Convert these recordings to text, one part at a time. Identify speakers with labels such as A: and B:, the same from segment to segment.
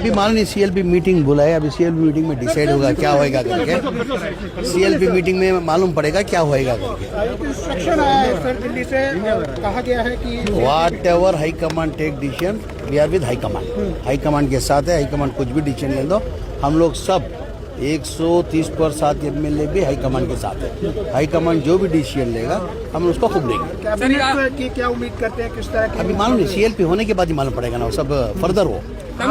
A: अभी माननीय CLP meeting बुलाए, अभी सीएलपी मीटिंग में डिसाइड होगा क्या होएगा करके। सीएलपी मीटिंग में मालूम पड़ेगा क्या होएगा करके।
B: इंस्ट्रक्शन आया है सर दिल्ली से, कहा गया है कि
A: whatever high command take decision, we are with high command. High command के साथ है, हाई कमांड कुछ भी डिसीजन ले दो, हम लोग सब 130% एमएलए भी हाई कमांड के साथ है। हाई कमांड जो भी डिसीजन लेगा हम उसको खूब लेंगे।
B: कैबिनेट की क्या उम्मीद करते हैं, किस तरह की?
A: अभी मालूम नहीं, सीएलपी होने के बाद ही मालूम पड़ेगा ना, वो सब फर्दर हो।
B: आपने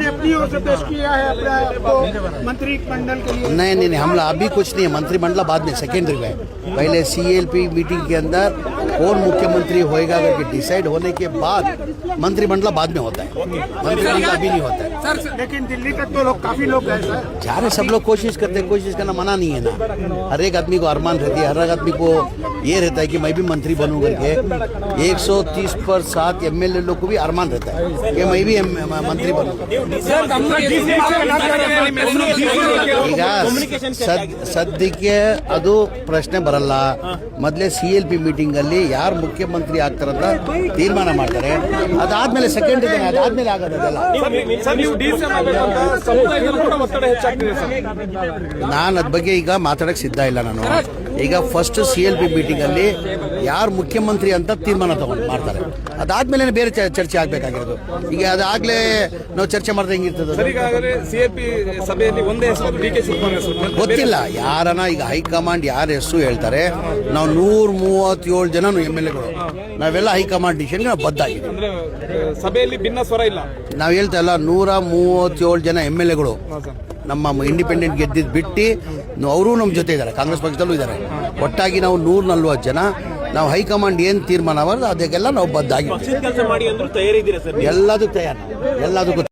B: अपनी ओर से पेश किया है अपना मंत्रिमंडल के लिए?
A: नहीं, हमला अभी कुछ नहीं है, मंत्रिमंडल बाद में सेकेंडरी में। पहले सीएलपी मीटिंग के अंदर कौन मुख्यमंत्री होएगा करके डिसाइड होने के बाद मंत्रिमंडल बाद में होता है, मंत्रिमंडल अभी नहीं होता है।
B: लेकिन दिल्ली तक तो लोग काफी लोग गए सर।
A: जा रहे सब लोग कोशिश करते हैं, कोशिश करना मना नहीं है ना। हर एक आदमी को अरमान रहती है, हर एक आदमी को ये रहता है कि मैं भी मंत्री बनूं करके। 130% एमएलए लोग को भी अरमान रहता है कि मैं भी मंत्री बनूं। ಈಗ ಸದ್ಯಕ್ಕೆ ಅದು ಪ್ರಶ್ನೆ ಬರಲ್ಲ. ಮೊದಲೇ CLP ಮೀಟಿಂಗ್ ಅಲ್ಲಿ ಯಾರು ಮುಖ್ಯಮಂತ್ರಿ ಆಗ್ತಾರಂತ ತೀರ್ಮಾನ ಮಾಡ್ತಾರೆ, ಅದಾದ್ಮೇಲೆ ಸೆಕೆಂಡ್ ಇದೆ, ಅದಾದ್ಮೇಲೆ ಆಗೋದಲ್ಲ. ನಾನು ಅದ್ರ ಬಗ್ಗೆ ಈಗ ಮಾತಾಡಕ್ಕೆ ಸಿದ್ಧ ಇಲ್ಲ. ನಾನು ಈಗ ಫಸ್ಟ್ CLP ಮೀಟಿಂಗ್ ಅಲ್ಲಿ ಯಾರು ಮುಖ್ಯಮಂತ್ರಿ ಅಂತ ತೀರ್ಮಾನ ತಗೊಂಡು ಮಾಡ್ತಾರೆ, ಅದಾದ್ಮೇಲೆ ಬೇರೆ ಚರ್ಚೆ ಆಗ್ಬೇಕಾಗಿರೋದು. ಈಗ ಅದಾಗ್ಲೇ ನಾವು ಚರ್ಚೆ ಮಾಡಿದ್ರೆ ಹೆಂಗಿರ್ತದೆ ಗೊತ್ತಿಲ್ಲ. ಯಾರನ್ನ ಈಗ ಹೈಕಮಾಂಡ್ ಯಾರ ಹೆಸರು ಹೇಳ್ತಾರೆ, ನಾವು 137 ಜನ MLAಗಳು ನಾವೆಲ್ಲ ಹೈಕಮಾಂಡ್ ಡಿಸಿಷನ್ಗೆ ನಾವು ಬದ್ಧ ಆಗಿದ್ದೀವಿ.
C: ಸಭೆಯಲ್ಲಿ ಭಿನ್ನ ಸ್ವರ ಇಲ್ಲ.
A: ನಾವು ಹೇಳ್ತಾ ಇಲ್ಲ, 137 ಜನ MLAಗಳು ನಮ್ಮ ಇಂಡಿಪೆಂಡೆಂಟ್ ಗೆದ್ದಿದ್ದು ಬಿಟ್ಟು ಅವರು ನಮ್ಮ ಜೊತೆ ಇದ್ದಾರೆ, ಕಾಂಗ್ರೆಸ್ ಪಕ್ಷದಲ್ಲೂ ಇದ್ದಾರೆ. ಒಟ್ಟಾಗಿ ನಾವು 140 ಜನ ನಾವು ಹೈಕಮಾಂಡ್ ಏನು ತೀರ್ಮಾನ ಮಾಡೋದು ಅದಕ್ಕೆಲ್ಲ ನಾವು ಬದ್ಧ ಆಗಿದ್ದೀವಿ. ಎಲ್ಲದಕ್ಕೂ ತಯಾರು, ಎಲ್ಲದಕ್ಕೂ